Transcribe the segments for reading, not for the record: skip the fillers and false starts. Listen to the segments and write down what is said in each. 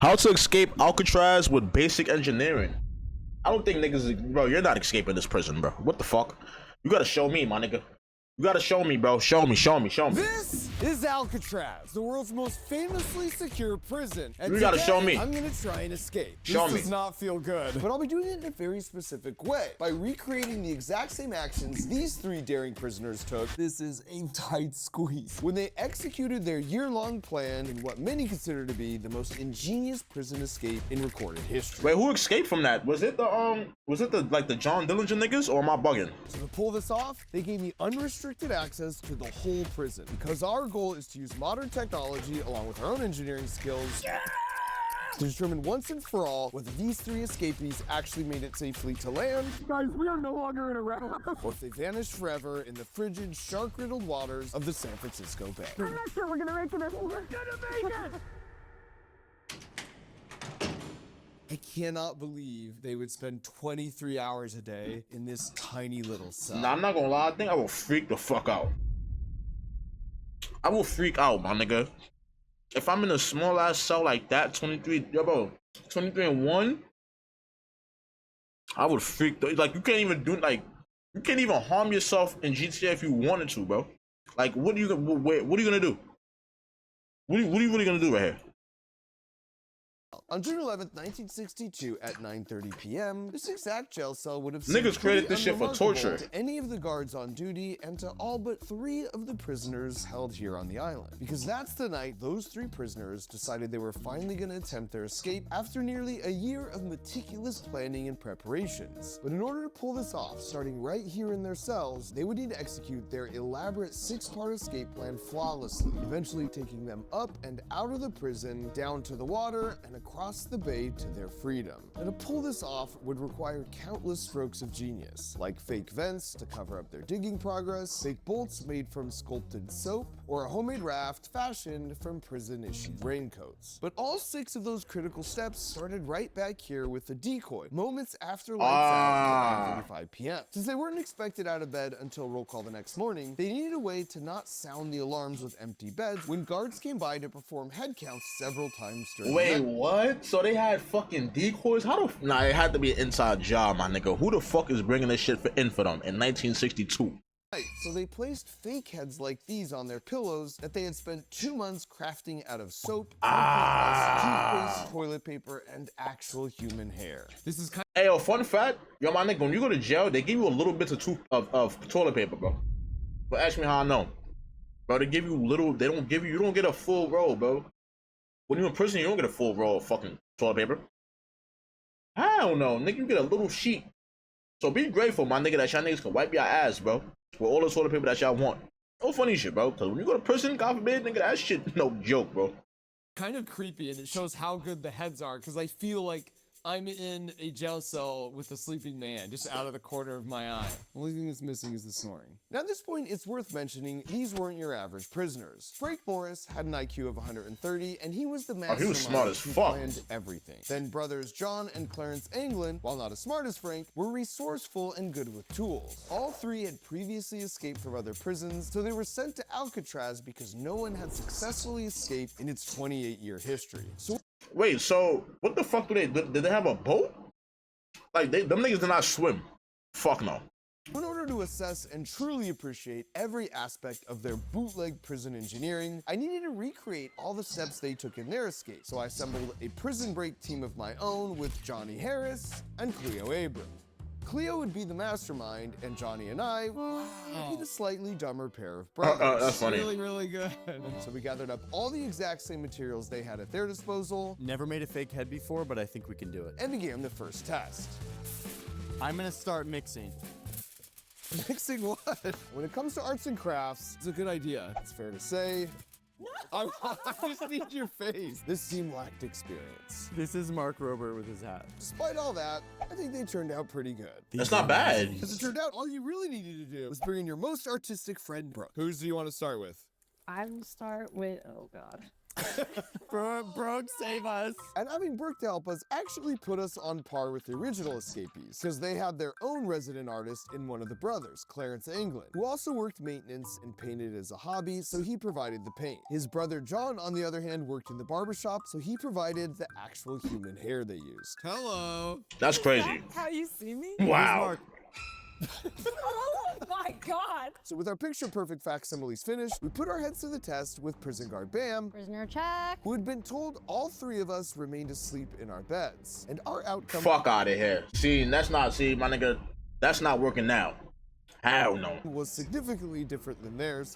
How to escape Alcatraz with basic engineering. I don't think niggas, bro, you're not escaping this prison, bro. What the fuck? You gotta show me, my nigga. You gotta show me, bro. Show me. This is Alcatraz, the world's most famously secure prison. And You gotta today, show me. I'm gonna try and escape. Show this me. does not feel good, but I'll be doing it in a very specific way. By recreating the exact same actions these three daring prisoners took. This is a tight squeeze. When they executed their year-long plan in what many consider to be the most ingenious prison escape in recorded history. Wait, who escaped from that? Was it the John Dillinger niggas, or am I bugging? So to pull this off, they gave me unrestricted access to the whole prison because our goal is to use modern technology along with our own engineering skills to determine once and for all whether these three escapees actually made it safely to land. Guys, we are no longer in a round. Or if they vanished forever in the frigid, shark-riddled waters of the San Francisco Bay. I'm not sure we're gonna make it. We're gonna make it! I cannot believe they would spend 23 hours a day in this tiny little cell. Nah, I'm not gonna lie. I think I will freak the fuck out. I will freak out, my nigga. If I'm in a small ass cell like that, 23, yo, bro, 23 and 1, I would freak. Like, you can't even do, like, you can't even harm yourself in GTA if you wanted to, bro. Like, what are you gonna do? What are you really gonna do right here? On June 11th, 1962 at 9:30 p.m., this exact jail cell would have Niggas created this shit for torture. to any of the guards on duty and to all but 3 of the prisoners held here on the island. Because that's the night those 3 prisoners decided they were finally going to attempt their escape after nearly a year of meticulous planning and preparations. But in order to pull this off, starting right here in their cells, they would need to execute their elaborate 6-part escape plan flawlessly, eventually taking them up and out of the prison, down to the water, and across the bay to their freedom. And to pull this off would require countless strokes of genius, like fake vents to cover up their digging progress, fake bolts made from sculpted soap, or a homemade raft fashioned from prison-issued raincoats. But all 6 of those critical steps started right back here with the decoy, moments after lights out at 9:35 p.m. Since they weren't expected out of bed until roll call the next morning, they needed a way to not sound the alarms with empty beds when guards came by to perform head counts several times during the Wait, night. what? So they had fucking decoys? Nah, it had to be an inside job, my nigga. Who the fuck is bringing this shit in for them in 1962? So they placed fake heads like these on their pillows that they had spent 2 months crafting out of soap, toothpaste, toilet paper, and actual human hair. This is kind Hey, yo, fun fact, yo, my nigga, when you go to jail, they give you a little bit of toilet paper, bro. But ask me how I know. Bro, they give you little, you don't get a full roll, bro. When you're in prison, you don't get a full roll of fucking toilet paper. I don't know, nigga, you get a little sheet. So be grateful, my nigga, that y'all niggas can wipe your ass, bro, with all the toilet paper that y'all want. No funny shit, bro, because when you go to prison, God forbid, nigga, that shit no joke, bro. of creepy, and it shows how good the heads are, because I feel like I'm in a jail cell with a sleeping man just out of the corner of my eye. Only thing that's missing is the snoring. Now at this point, it's worth mentioning these weren't your average prisoners. Frank Morris had an IQ of 130, and he was the mastermind he was smart as who fuck. planned everything. Then brothers John and Clarence Anglin, while not as smart as Frank, were resourceful and good with tools. All 3 had previously escaped from other prisons, so they were sent to Alcatraz because no one had successfully escaped in its 28-year history. So Wait, so what the fuck did they have a boat? Like, them niggas did not swim. Fuck no. in order to assess and truly appreciate every aspect of their bootleg prison engineering, I needed to recreate all the steps they took in their escape. So I assembled a prison break team of my own with Johnny Harris and Cleo Abram. Cleo would be the mastermind, and Johnny and I would be the slightly dumber pair of brothers. That's funny. Really good. So we gathered up all the exact same materials they had at their disposal. Never made a fake head before, but I think we can do it. And began the first test. I'm gonna start mixing. Mixing what? When it comes to arts and crafts, it's a good idea. It's fair to say. I just need your face. This team lacked experience. This is Mark Rober with his hat. Despite all that, I think they turned out pretty good. That's not bad. As it turned out, all you really needed to do was bring in your most artistic friend, Brooke. Whose do you want to start with? I will start with, oh god. Brooke, save us. And having Brooke to help us actually put us on par with the original escapees, because they had their own resident artist in one of the brothers, Clarence England, who also worked maintenance and painted as a hobby, so he provided the paint. His brother John, on the other hand, worked in the barbershop, so he provided the actual human hair they used. Hello. That's crazy. How you see me? Wow. Oh my god! So with our picture-perfect facsimiles finished, we put our heads to the test with prison guard Bam, Prisoner check. who had been told all three of us remained asleep in our beds. And our outcome Fuck out of here. See, that's not, see, my nigga, that's not working now. Hell no. was significantly different than theirs.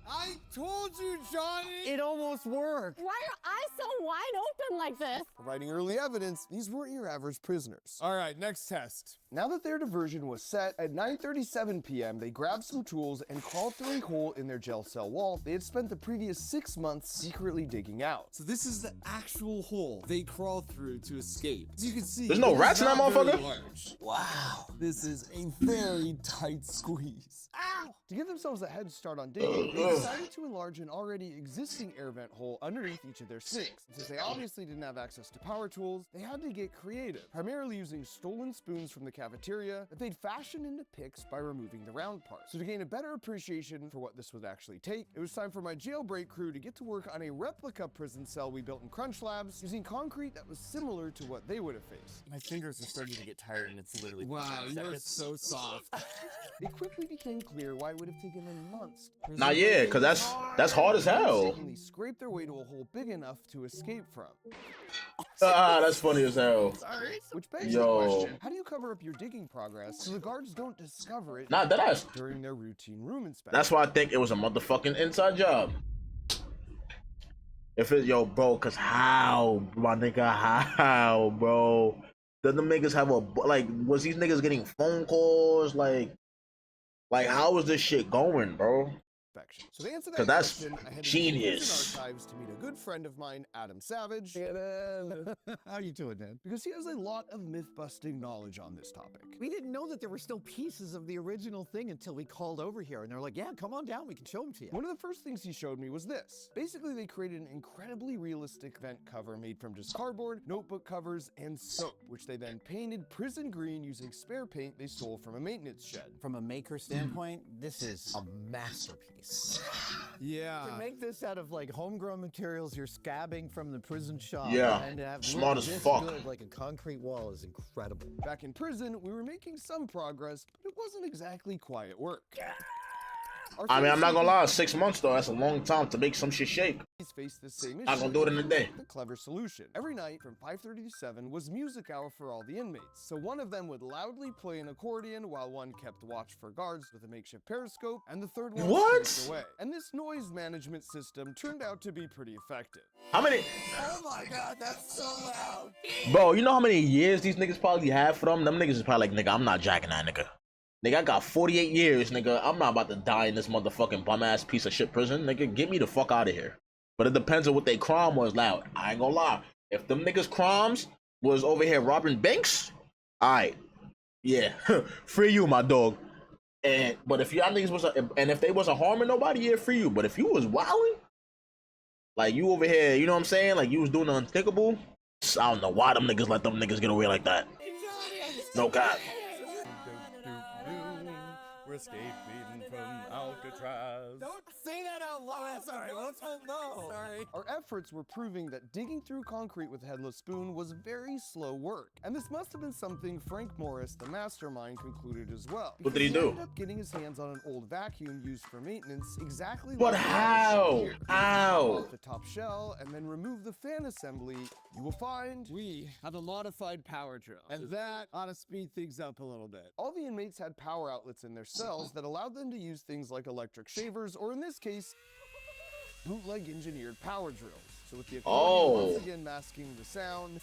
I told you, Johnny. It almost worked. Why are eyes so wide open like this? Providing early evidence, these weren't your average prisoners. All right, next test. Now that their diversion was set, at 9:37 p.m., they grabbed some tools and crawled through a hole in their jail cell wall they had spent the previous 6 months secretly digging out. So this is the actual hole they crawled through to escape. As you can see, There's no it is rats in that not very motherfucker? large. Wow, this is a very tight squeeze. Ow! To give themselves a head start on digging, they decided to enlarge an already existing air vent hole underneath each of their sinks. Since they obviously didn't have access to power tools, they had to get creative, primarily using stolen spoons from the cafeteria that they'd fashioned into picks by removing the round parts. So to gain a better appreciation for what this would actually take, it was time for my jailbreak crew to get to work on a replica prison cell we built in Crunch Labs using concrete that was similar to what they would have faced. My fingers are starting to get tired, and it's literally Wow, 5 you're seconds. so soft. It quickly became clear why it would have taken them months. Nah, yeah, cause that's hard as hell. Mistakenly scraped their way to a hole big enough to escape from. Ah, that's funny as hell. Which begs the Yo. question, how do you cover up your digging progress so the guards don't discover it Nah, that ass. during their routine room inspection? That's why I think it was a motherfucking inside job. If it, yo, bro, cause how, my nigga, how, bro? Did them niggas have a, like, was these niggas getting phone calls? Like how was this shit going, bro? inspection. So to answer that 'Cause that's question, I headed genius. to the prison archives to meet a good friend of mine, Adam Savage, How you doing, man? because he has a lot of myth-busting knowledge on this topic. We didn't know that there were still pieces of the original thing until we called over here, and they're like, yeah, come on down, we can show them to you. One of the first things he showed me was this. Basically, they created an incredibly realistic vent cover made from just cardboard, notebook covers, and soap, which they then painted prison green using spare paint they stole from a maintenance shed. From a maker standpoint, this is a masterpiece. To Yeah. make this out of like homegrown materials you're scabbing from the prison shop, Yeah, and to have smart look as this fuck. good like a concrete wall is incredible. Back in prison, we were making some progress, but it wasn't exactly quiet work. Our I mean, I'm not gonna friends lie, 6 months though, that's a long time to make some shit shake. faced the same issue. Not gonna do it in a day. The clever solution. Every night from 5:30 to 7 was music hour for all the inmates. So one of them would loudly play an accordion while one kept watch for guards with a makeshift periscope, and the third one What? sneaked away. And this noise management system turned out to be pretty effective. How many, Oh my god, that's so loud. bro, you know how many years these niggas probably have for them? Them niggas is probably like, nigga, I'm not jacking that nigga. Nigga, I got 48 years, nigga. I'm not about to die in this motherfucking bum-ass piece of shit prison. Nigga, get me the fuck out of here. But it depends on what they crime was loud. I ain't gonna lie. If them niggas' crimes was over here robbing banks, alright. Yeah. Free you, my dog. But if y'all niggas was, and if they wasn't harming nobody, yeah, free you. But if you was wilding, like you over here, you know what I'm saying? Like you was doing the unthinkable, I don't know why them niggas let them niggas get away like that. No cap. We're escaping from Alcatraz. Don't say that out loud. Sorry, let's no. Sorry. Our efforts were proving that digging through concrete with a headless spoon was very slow work. And this must have been something Frank Morris, the mastermind, concluded as well. What did he because do? ended up getting his hands on an old vacuum used for maintenance, exactly But like how? here. How? Off the top shell and then remove the fan assembly, you will find We have a modified power drill, and that ought to speed things up a little bit. all the inmates had power outlets in their cells that allowed them to use things like electric shavers, or in this case, bootleg engineered power drills. So with the accordion once again masking the sound,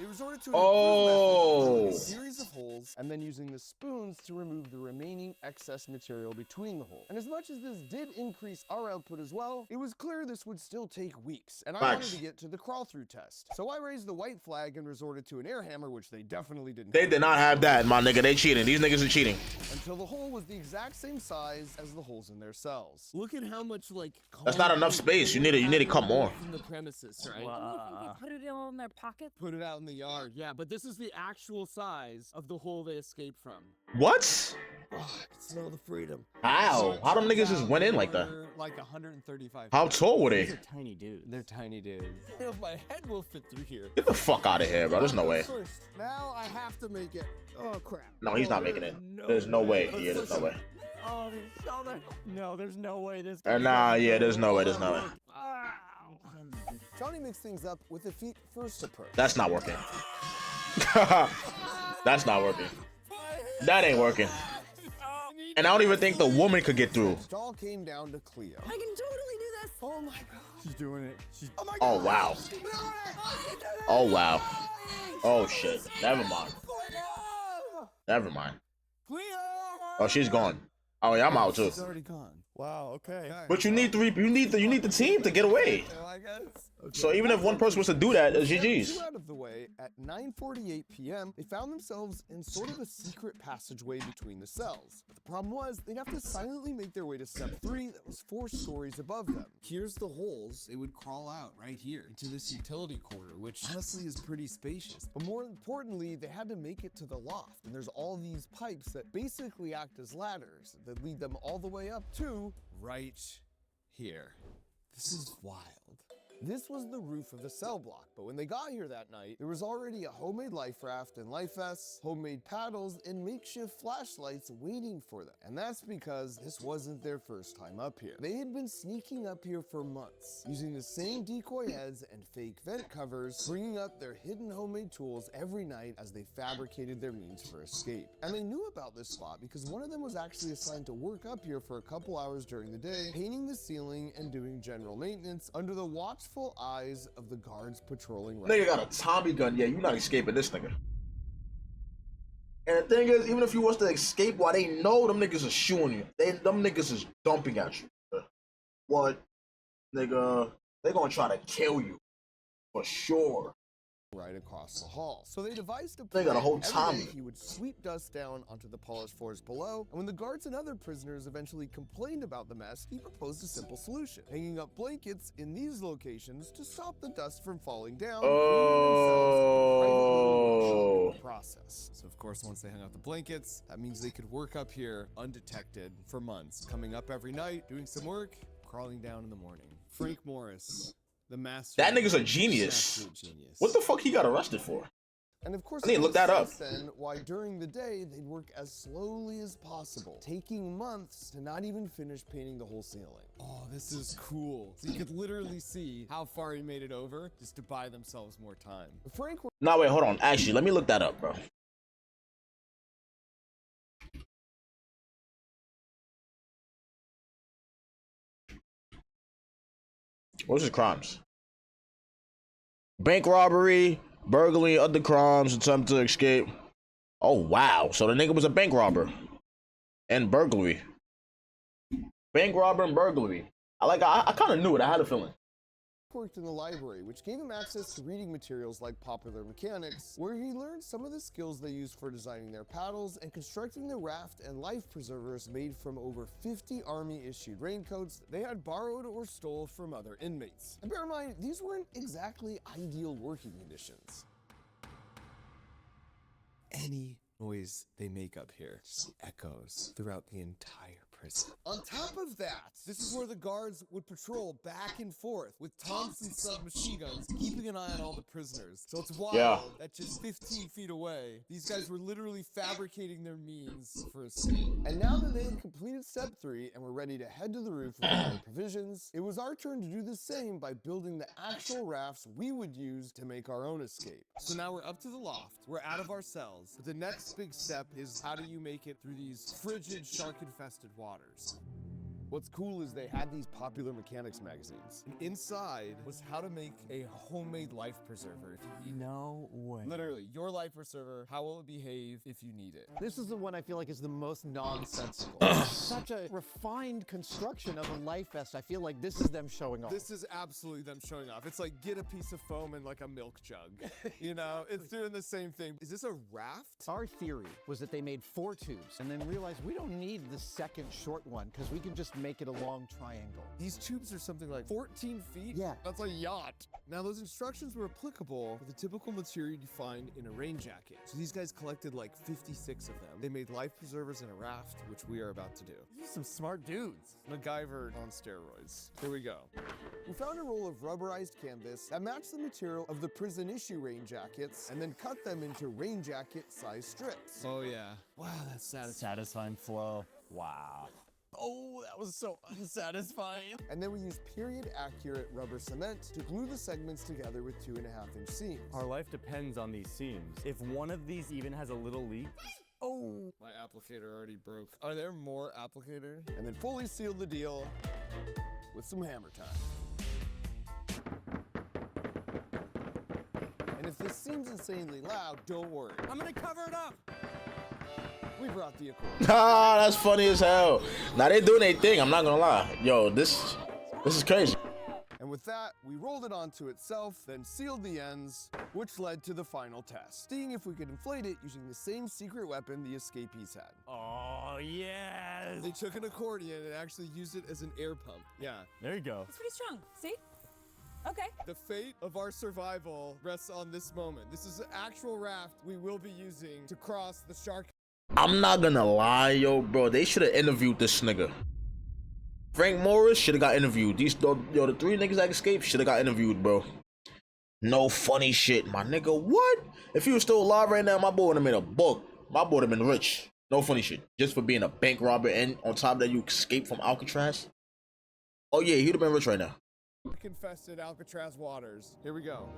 They resorted to an Oh. a series of holes and then using the spoons to remove the remaining excess material between the holes. And as much as this did increase our output as well, it was clear this would still take weeks, and I wanted Facts. to get to the crawl-through test. So I raised the white flag and resorted to an air hammer, which they definitely didn't They have. did not have that, my nigga. They cheating. These niggas are cheating. Until the hole was the exact same size as the holes in their cells. Look at how much like. That's not enough space. You need to cut more. From the premises, right? Put it all in their pocket. Put it out in the yard. Yeah, but this is the actual size of the hole they escaped from. What? Oh, I can smell the freedom. How? How them niggas just went in like that? Like 135. How tall were they? These are tiny dudes. They're tiny dudes. If my head will fit through here. Get the fuck out of here, bro. There's no way. First, now I have to make it. Oh crap. No, he's not making it. There's no way. Yeah, there's no way. Oh, no, there's no way this. Nah, yeah, there's no way. There's no way. Johnny mixed things up with a feet first approach. That's not working. That's not working. That ain't working. And I don't even think the woman could get through. It all came down to Cleo. I can totally do this. Oh my god. She's doing it. She's. Oh my god. Oh wow. Oh wow. Oh shit. Never mind. Never mind. Cleo! Oh, she's gone. Oh yeah, I'm out too. She's already gone. Wow. Okay. But you need three. You need the team to get away. I guess. So even if one person was to do that, it's GG's. Two out of the way, at 9:48 p.m., they found themselves in sort of a secret passageway between the cells. But the problem was, they'd have to silently make their way to step 3 that was 4 stories above them. Here's the holes. They would crawl out right here into this utility corridor, which honestly is pretty spacious. But more importantly, they had to make it to the loft, and there's all these pipes that basically act as ladders that lead them all the way up to Right here. This is wild. This was the roof of the cell block, but when they got here that night, there was already a homemade life raft and life vests, homemade paddles, and makeshift flashlights waiting for them. And that's because this wasn't their first time up here. They had been sneaking up here for months, using the same decoy heads and fake vent covers, bringing up their hidden homemade tools every night as they fabricated their means for escape. And they knew about this spot because one of them was actually assigned to work up here for a couple hours during the day, painting the ceiling and doing general maintenance under the watchful eyes of the guards patrolling right. Nigga got a Tommy gun. Yeah, you're not escaping this nigga. And the thing is, even if you was to escape, why they know them niggas are shooting you. Them niggas is dumping at you. What, nigga? They gonna try to kill you for sure. Right across the hall. So they devised a They plan. got a whole Every Tommy. day he would sweep dust down onto the polished floors below, and when the guards and other prisoners eventually complained about the mess, he proposed a simple solution: hanging up blankets in these locations to stop the dust from falling down. Oh. Process. So of course, once they hung out the blankets, that means they could work up here undetected for months, coming up every night, doing some work, crawling down in the morning. Frank Morris, the master. That nigga's a genius. Absolute genius. What the fuck he got arrested for? And of course, I need to it look that makes up. sense then why during the day they'd work as slowly as possible, taking months to not even finish painting the whole ceiling. Oh, this is cool. So you could literally see how far he made it over just to buy themselves more time. Frank Nah, wait, hold on. Actually, let me look that up, bro. What's his crimes? Bank robbery, burglary, other crimes, attempt to escape. Oh, wow. So the nigga was a bank robber. And burglary. Bank robber and burglary. I kind of knew it. I had a feeling. worked in the library, which gave him access to reading materials like Popular Mechanics, where he learned some of the skills they used for designing their paddles and constructing the raft and life preservers made from over 50 Army-issued raincoats they had borrowed or stole from other inmates. And bear in mind, these weren't exactly ideal working conditions. Any noise they make up here just echoes throughout the entire prison. On top of that, this is where the guards would patrol back and forth with Thompson submachine guns, keeping an eye on all the prisoners. So it's wild that just 15 feet away, these guys were literally fabricating their means for escape. And now that they had completed step 3 and were ready to head to the roof with all their provisions, it was our turn to do the same by building the actual rafts we would use to make our own escape. So now we're up to the loft, we're out of our cells, but the next big step is how do you make it through these frigid, shark-infested waters? What's cool is they had these popular mechanics magazines. And inside was how to make a homemade life preserver. No way. Literally, your life preserver, how will it behave if you need it? This is the one I feel like is the most nonsensical. Such a refined construction of a life vest. I feel like this is them showing off. This is absolutely them showing off. It's like get a piece of foam and like a milk jug. You know, it's doing the same thing. Is this a raft? Our theory was that they made 4 tubes and then realized we don't need the second short one because we can just make it a long triangle. These tubes are something like 14 feet? Yeah. That's a yacht. Now, those instructions were applicable for the typical material you find in a rain jacket. So these guys collected like 56 of them. They made life preservers in a raft, which we are about to do. These are some smart dudes. MacGyver on steroids. Here we go. We found a roll of rubberized canvas that matched the material of the prison issue rain jackets and then cut them into rain jacket size strips. Oh yeah. Wow, that's satisfying. Satisfying flow. Wow. Oh, that was so unsatisfying. And then we used period accurate rubber cement to glue the segments together with 2.5-inch seams. Our life depends on these seams. If one of these even has a little leak, oh. My applicator already broke. Are there more applicators? And then fully sealed the deal with some hammer time. And if this seems insanely loud, don't worry. I'm gonna cover it up. We brought the accordion. Ah, that's funny as hell. Now they doing their thing. I'm not gonna lie. Yo, this is crazy. And with that, we rolled it onto itself, then sealed the ends, which led to the final test, seeing if we could inflate it using the same secret weapon the escapees had. Oh, yes. They took an accordion and actually used it as an air pump. Yeah. There you go. It's pretty strong. See? Okay. The fate of our survival rests on this moment. This is an actual raft we will be using to cross the shark. I'm not gonna lie, yo, bro. They should have interviewed this nigga. Frank Morris should have got interviewed. The 3 niggas that escaped should have got interviewed, bro. No funny shit, my nigga. What? If he was still alive right now, my boy would have made a book. My boy would have been rich. No funny shit. Just for being a bank robber and on top of that, you escaped from Alcatraz. Oh yeah, he'd have been rich right now. Confessed Alcatraz waters. Here we go.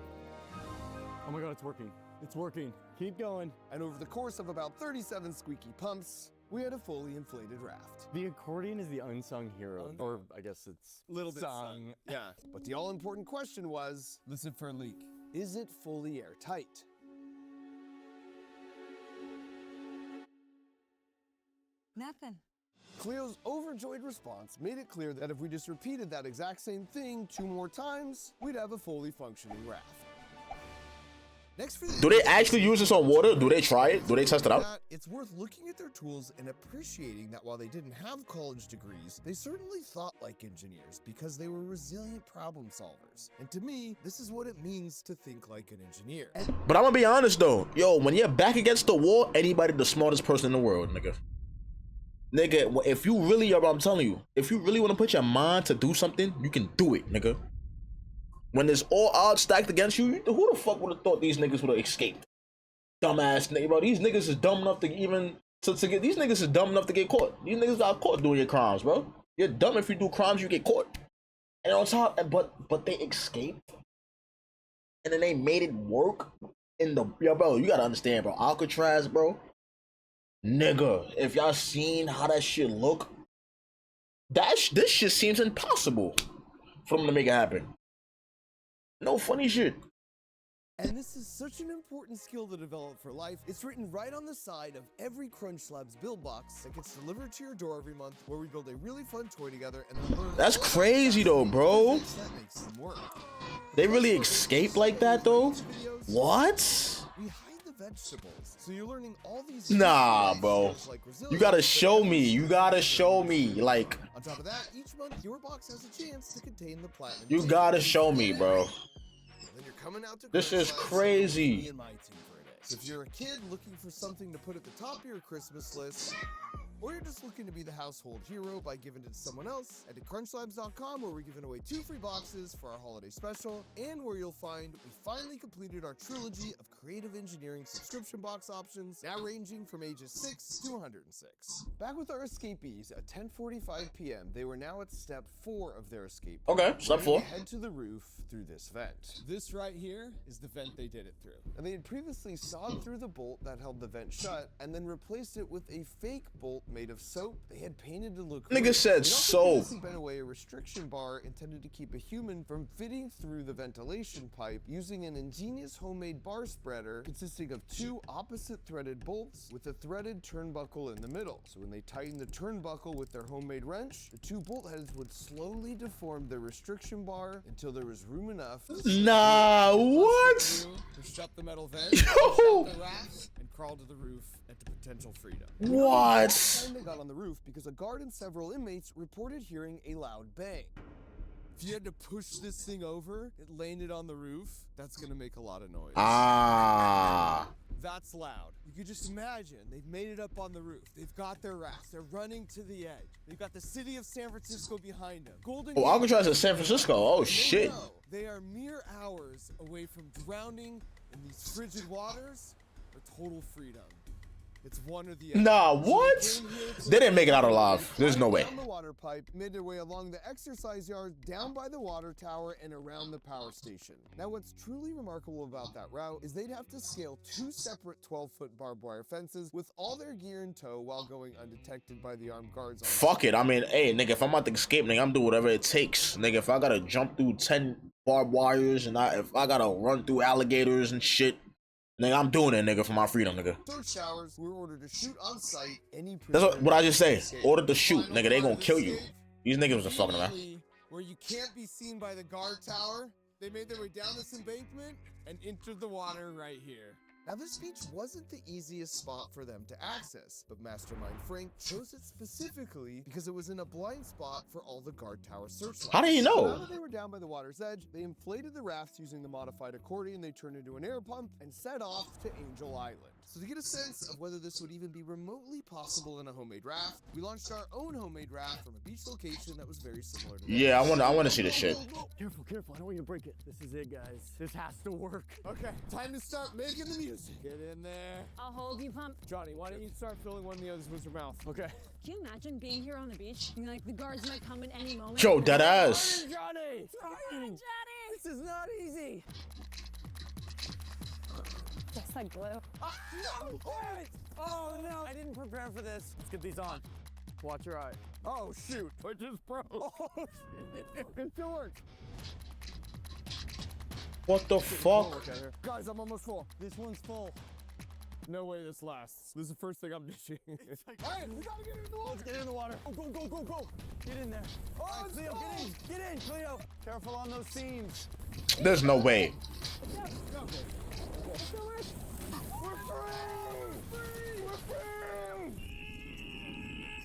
Oh my God, it's working. It's working. Keep going. And over the course of about 37 squeaky pumps, we had a fully inflated raft. The accordion is the unsung hero. Or I guess it's Little bit sung. Yeah. But the all-important question was, listen for a leak. Is it fully airtight? Nothing. Cleo's overjoyed response made it clear that if we just repeated that exact same thing 2 more times, we'd have a fully functioning raft. Next for the Do they actually use this on water? Do they try it? Do they test it out? It's worth looking at their tools and appreciating that while they didn't have college degrees, they certainly thought like engineers because they were resilient problem solvers. And to me, this is what it means to think like an engineer. But I'm gonna be honest though, yo, when you're back against the wall, anybody the smartest person in the world, nigga. Nigga, if you really are, I'm telling you, if you really want to put your mind to do something, you can do it, nigga. When there's all odds stacked against you, who the fuck would have thought these niggas would have escaped? Dumbass nigga, bro. These niggas is dumb enough to even to get. These niggas is dumb enough to get caught. These niggas got caught doing your crimes, bro. You're dumb if you do crimes, you get caught. And on top, but they escaped, and then they made it work in the bro. You gotta understand, bro. Alcatraz, bro. Nigga, if y'all seen how that shit look, this shit seems impossible for them to make it happen. No funny shit. And this is such an important skill to develop for life. It's written right on the side of every Crunch Labs build box that gets delivered to your door every month, where we build a really fun toy together and then learn. That's crazy though, bro. That makes them work. They really escape like that though? What? We hide the vegetables, so you're learning all these. Nah, bro. Like You gotta show me. You gotta show me. Like, on top of that, each month your box has a chance to contain the platinum. you gotta show me, bro. Then you're coming out to This Crunch is Labs crazy. with me and my team for a day. So if you're a kid looking for something to put at the top of your Christmas list, or you're just looking to be the household hero by giving it to someone else, head to crunchlabs.com, where we're giving away 2 free boxes for our holiday special, and where you'll find we finally completed our trilogy of creative engineering subscription box options, now ranging from ages 6 to 106. Back with our escapees at 10:45 p.m., they were now at step 4 of their escape. Okay, step Ready 4. to head to the roof through this vent. This right here is the vent they did it through. And they had previously sawed through the bolt that held the vent shut, and then replaced it with a fake bolt made of soap they had painted to look Nigga real. said They'd also soap. famously bent away a restriction bar intended to keep a human from fitting through the ventilation pipe using an ingenious homemade bar spreader consisting of 2 opposite threaded bolts with a threaded turnbuckle in the middle. So when they tightened the turnbuckle with their homemade wrench, the 2 bolt heads would slowly deform the restriction bar until there was room enough. Nah, what? Pushed up the metal vent, Yo! pushed out the rafts, and crawled to the roof and to potential freedom. What? Time they got on the roof because a guard and several inmates reported hearing a loud bang. If you had to push this thing over, it landed on the roof, that's gonna make a lot of noise. Ah. That's loud. You could just imagine they've made it up on the roof. They've got their rafts. They're running to the edge. They've got the city of San Francisco behind them. Golden Oh, Alcatraz is San Francisco. Oh They shit. know they are mere hours away from drowning in these frigid waters or total freedom. It's one or the other. Nah, So what? came here to They didn't make it out alive. There's no way. down the water pipe, made their way along the exercise yard, down by the water tower, and around the power station. Now, what's truly remarkable about that route is they'd have to scale 2 separate 12-foot barbed wire fences with all their gear in tow while going undetected by the armed guards. Fuck it. I mean, hey, nigga, if I'm about to escape, nigga, I'm doing whatever it takes. Nigga, if I gotta jump through 10 barbed wires and if I gotta run through alligators and shit, nigga, I'm doing it, nigga, for my freedom, nigga. Search showers, we were ordered to shoot on sight any That's prisoner what I just say. escape. Ordered to shoot, Final nigga. They part gonna of kill the you. escape, These niggas was fucking around. immediately, where you can't be seen by the guard tower, they made their way down this embankment and entered the water right here. Now, this beach wasn't the easiest spot for them to access, but Mastermind Frank chose it specifically because it was in a blind spot for all the guard tower searchlights. How did he Now know? that they were down by the water's edge, they inflated the rafts using the modified accordion they turned into an air pump and set off to Angel Island. So to get a sense of whether this would even be remotely possible in a homemade raft, we launched our own homemade raft from a beach location that was very similar to Yeah, I wanna see this shit. Careful, careful. I don't want you to break it. This is it, guys. This has to work. Okay, time to start making the music. Get in there. I'll hold you, Pump. Johnny, why don't you start filling one of the others with your mouth? Okay. Can you imagine being here on the beach? And, like, the guards might come at any moment. Yo, dead ass. Johnny! Johnny! This is not easy. Just like glue. No! Oh, no! I didn't prepare for this. Let's get these on. Watch your eye. Oh, shoot. I just broke. Oh, shit. It still works. What the fuck? Okay, here. Guys, I'm almost full. This one's full. No way this lasts. This is the first thing I'm dishing. Hey, we gotta get in the water. Let's get in the water. Oh, go. Get in there. Oh, Cleo, get in, Cleo. Careful on those seams. There's no way. We're free! We're free!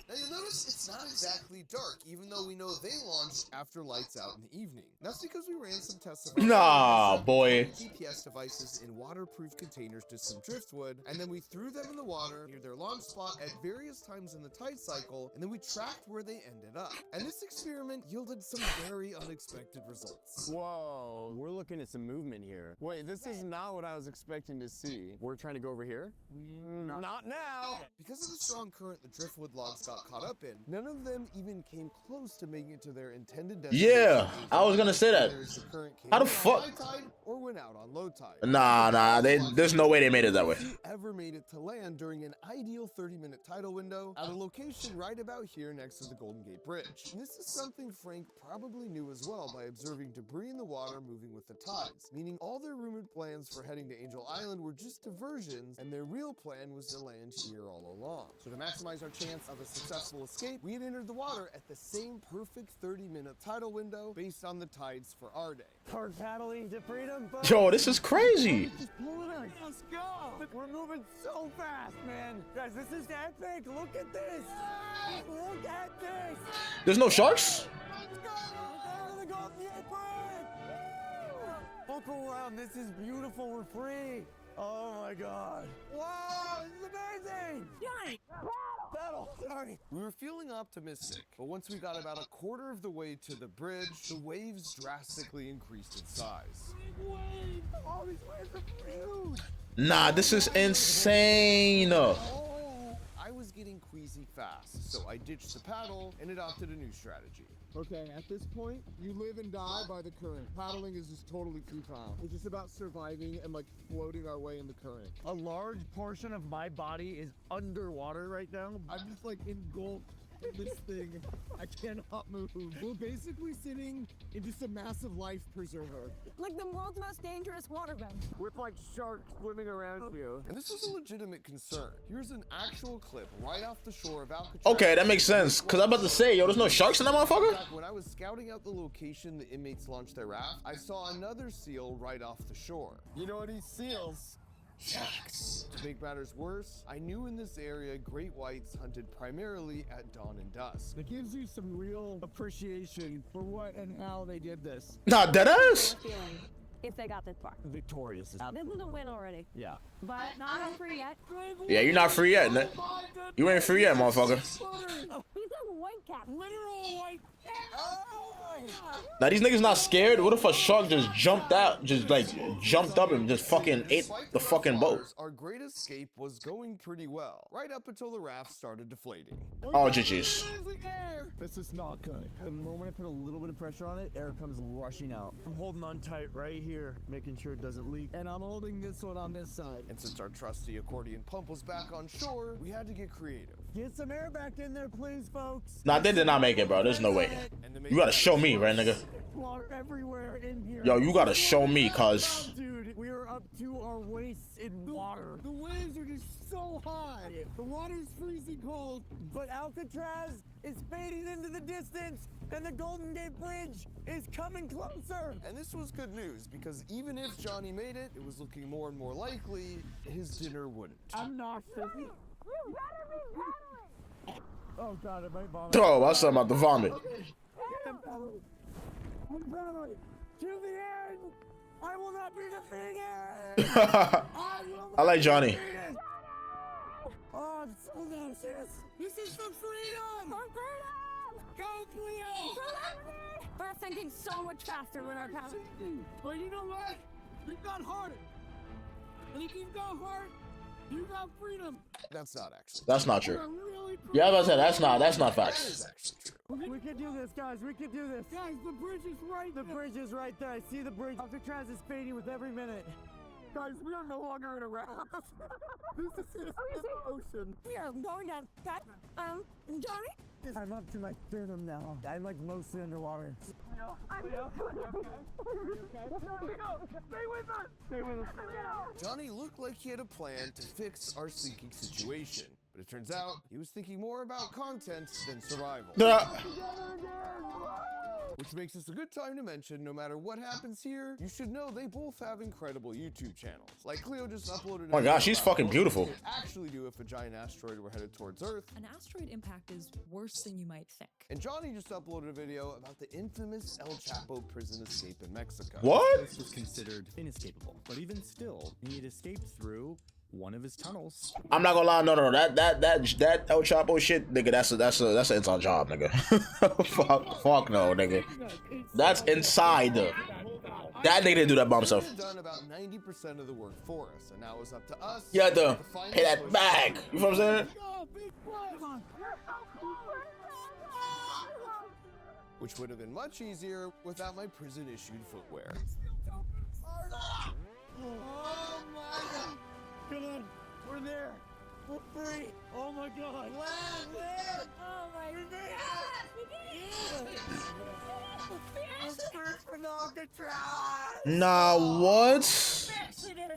Now you'll notice it's not exactly dark, even though we know they launched after lights out in the evening. That's because we ran some tests of our Nah, boy. GPS devices in waterproof containers to some driftwood, and then we threw them in the water near their launch spot at various times in the tide cycle, and then we tracked where they ended up. And this experiment yielded some very unexpected results. Whoa, we're looking at some movement here. Wait, this is not what I was expecting to see. We're trying to go over here? Not now! Because of the strong current the driftwood logs got caught up in, none of them even came close to making it to their intended destination. Yeah, I was gonna say that. Whether the current came How the in on fuck? high tide or went out on low tide. Nah, there's no way they made it that way. If you ever made it to land during an ideal 30-minute tidal window at a location right about here next to the Golden Gate Bridge. And this is something Frank probably knew as well by observing debris in the water moving with the tides, meaning all their rumored plans for heading to Angel Island were just diversions, and their real plan was to land here all along. So to maximize our chance of a successful escape, we had entered the water at the same perfect 30-minute tidal window based on the tides for our day. Hard paddling to freedom, folks. Yo, this is crazy. Just pull it out. Let's go. We're moving so fast, man. Guys, this is epic. Look at this. Look at this. There's no sharks? Let's go. We're down to the Golden Gate Bridge. Look around. This is beautiful. We're free. Oh my God. Wow, this is amazing. Johnny! Battle. Sorry. We were feeling optimistic, but once we got about a quarter of the way to the bridge, the waves drastically increased in size. All these waves are huge. Nah, this is insane. I was getting queasy fast, so I ditched the paddle and adopted a new strategy. Okay, at this point, you live and die by the current. Paddling is just totally futile. It's just about surviving and like floating our way in the current. A large portion of my body is underwater right now. I'm just like engulfed in this thing. I cannot move. We're basically sitting in just a massive life preserver. Like the world's most dangerous waterbed. With like sharks swimming around you. And this was a legitimate concern. Here's an actual clip right off the shore of Alcatraz. Okay, that makes sense. Cause I'm about to say, yo, there's no sharks in that motherfucker. Back when I was scouting out the location the inmates launched their raft, I saw another seal right off the shore. You know what? These seals. Sharks. To make matters worse, I knew in this area great whites hunted primarily at dawn and dusk. It gives you some real appreciation for what and how they did this. Nah, dead ass. Feeling if they got this far. Victorious. This is a win already. Yeah. But not on free yet. Yeah, you're not free yet. You ain't free yet, motherfucker. He's a white cat. Literal white cat. Now these niggas not scared. What if a shark just jumped out, just like jumped up and just fucking ate Despite the fucking boat? Our great escape was going pretty well, right up until the raft started deflating. Oh, GG's. This is not good. The moment I put a little bit of pressure on it, air comes rushing out. I'm holding on tight right here, making sure it doesn't leak. And I'm holding this one on this side. And since our trusty accordion pump was back on shore, we had to get creative. Get some air back in there, please, folks. Nah, they did not make it, bro. There's no way. And to make You gotta matters show me, right, nigga? Water everywhere in here. Yo, you gotta show me, cuz. Dude, we are up to our waists in water. The waves are just so high. The water's freezing cold. But Alcatraz is fading into the distance, and the Golden Gate Bridge is coming closer. And this was good news, because even if Johnny made it, it was looking more and more likely his dinner wouldn't. I'm nauseous. You better be paddling. Oh god, I might vomit. Oh, I said I'm about to vomit. I'm paddling to the end. I will not be defeated. I like Johnny. Oh, I'm so nauseous. This is for freedom. For freedom! Go, Cleo. We're thinking so much faster with our paddling. But you know what? We've got harder. And if you've got heart, you got freedom. That's not actually. That's not true. Really Yeah, I was gonna say that's not That facts. is actually true. We can do this, guys. We can do this. Guys, the bridge is right there. The bridge is right there. I see the bridge. Alcatraz is fading with every minute. Guys, we are no longer in a raft. This is the ocean. We are going down. Johnny? I'm up to my sternum now. I'm like mostly underwater. Johnny looked like he had a plan to fix our sinking situation, but it turns out he was thinking more about content than survival. Which makes this a good time to mention, no matter what happens here, you should know they both have incredible YouTube channels. Like Cleo just uploaded. Oh my gosh, she's fucking beautiful. What they'd actually do if a giant asteroid were headed towards Earth. An asteroid impact is worse than you might think. And Johnny just uploaded a video about the infamous El Chapo prison escape in Mexico. What? This was considered inescapable, but even still, he had escaped through one of his tunnels. I'm not gonna lie, no. That El Chapo shit, nigga. That's an inside job, nigga. fuck no, nigga. That's inside. That nigga didn't do that by himself. We've done about 90% of the work for us, and now it's up to us. You had to find pay the that push. bag. You know what I'm saying? Which would have been much easier without my prison-issued footwear. Oh my god. Come on. We're there. We're free. Oh my god. Oh my Nah, what?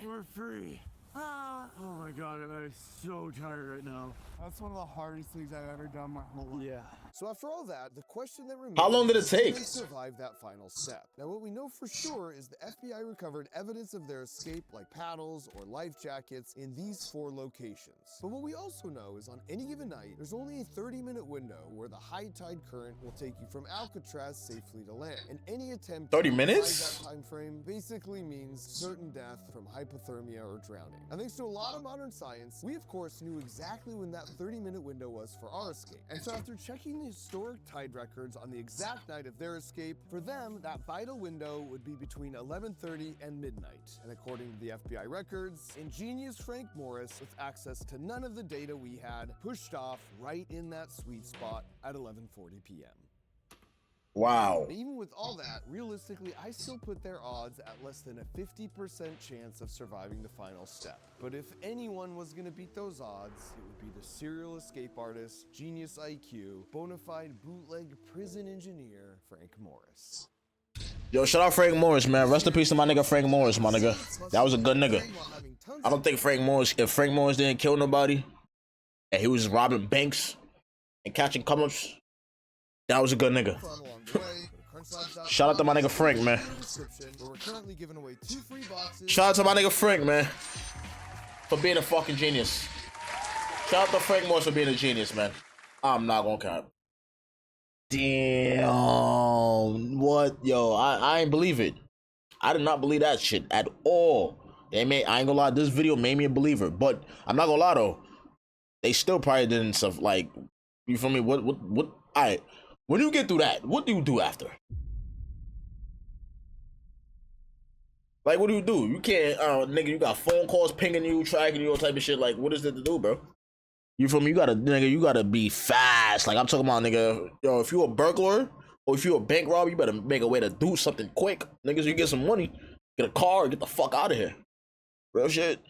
We're free. Oh my god, I'm so tired right now. That's one of the hardest things I've ever done my whole life. Yeah. So after all that, the question that remains: How long did it is, take? Did they survive that final step? Now, what we know for sure is the FBI recovered evidence of their escape, like paddles or life jackets, in these 4 locations. But what we also know is on any given night, there's only a 30-minute window where the high tide current will take you from Alcatraz safely to land. And any attempt 30 to minutes? outside that time frame basically means certain death from hypothermia or drowning. And thanks to a lot of modern science, we of course knew exactly when that 30-minute window was for our escape. And so after checking the historic tide records on the exact night of their escape, for them, that vital window would be between 11:30 and midnight. And according to the FBI records, ingenious Frank Morris, with access to none of the data we had, pushed off right in that sweet spot at 11:40 p.m. Wow. Even with all that, realistically, I still put their odds at less than a 50% chance of surviving the final step. But if anyone was gonna beat those odds, it would be the serial escape artist, genius IQ, bona fide bootleg prison engineer, Frank Morris. Yo, shout out Frank Morris, man. Rest in peace to my nigga Frank Morris, my nigga. That was a good nigga. I don't think if Frank Morris didn't kill nobody, and he was just robbing banks and catching come-ups, that was a good nigga. Shout out to my nigga Frank, man. We're currently giving away 2 free boxes. Shout out to my nigga Frank, man, for being a fucking genius. Shout out to Frank Morris for being a genius, man. I'm not gonna cap. Damn. What? Yo, I ain't believe it. I did not believe that shit at all. I ain't gonna lie, this video made me a believer. But I'm not gonna lie though, they still probably didn't stuff like, you feel me? What? Alright. When you get through that, what do you do after? Like, what do? You can't, nigga, you got phone calls pinging you, tracking you, all type of shit. Like, what is it to do, bro? You feel me? You gotta be fast. Like, I'm talking about, nigga, yo, if you a burglar or if you a bank robber, you better make a way to do something quick. Niggas, you get some money, get a car, get the fuck out of here. Real shit.